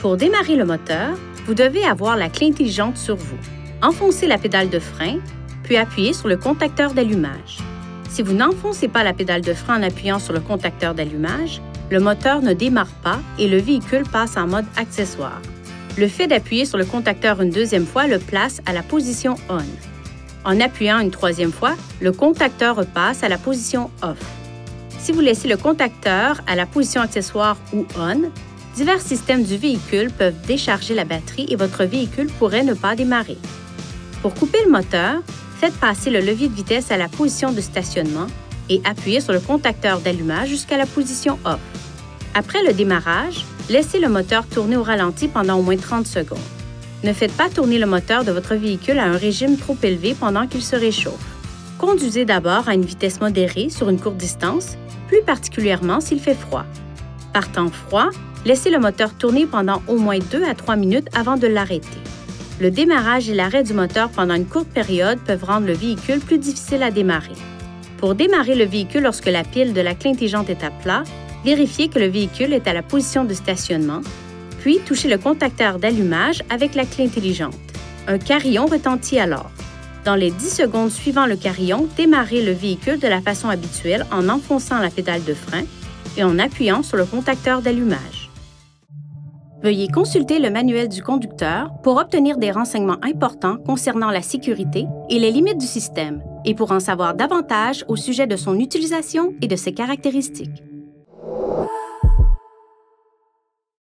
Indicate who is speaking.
Speaker 1: Pour démarrer le moteur, vous devez avoir la clé intelligente sur vous. Enfoncez la pédale de frein, puis appuyez sur le contacteur d'allumage. Si vous n'enfoncez pas la pédale de frein en appuyant sur le contacteur d'allumage, le moteur ne démarre pas et le véhicule passe en mode accessoire. Le fait d'appuyer sur le contacteur une deuxième fois le place à la position ON. En appuyant une troisième fois, le contacteur repasse à la position OFF. Si vous laissez le contacteur à la position accessoire ou ON, divers systèmes du véhicule peuvent décharger la batterie et votre véhicule pourrait ne pas démarrer. Pour couper le moteur, faites passer le levier de vitesse à la position de stationnement et appuyez sur le contacteur d'allumage jusqu'à la position OFF. Après le démarrage, laissez le moteur tourner au ralenti pendant au moins 30 secondes. Ne faites pas tourner le moteur de votre véhicule à un régime trop élevé pendant qu'il se réchauffe. Conduisez d'abord à une vitesse modérée sur une courte distance, plus particulièrement s'il fait froid. Par temps froid, laissez le moteur tourner pendant au moins 2 à 3 minutes avant de l'arrêter. Le démarrage et l'arrêt du moteur pendant une courte période peuvent rendre le véhicule plus difficile à démarrer. Pour démarrer le véhicule lorsque la pile de la clé intelligente est à plat, vérifiez que le véhicule est à la position de stationnement, puis touchez le contacteur d'allumage avec la clé intelligente. Un carillon retentit alors. Dans les 10 secondes suivant le carillon, démarrez le véhicule de la façon habituelle en enfonçant la pédale de frein et en appuyant sur le contacteur d'allumage. Veuillez consulter le manuel du conducteur pour obtenir des renseignements importants concernant la sécurité et les limites du système et pour en savoir davantage au sujet de son utilisation et de ses caractéristiques.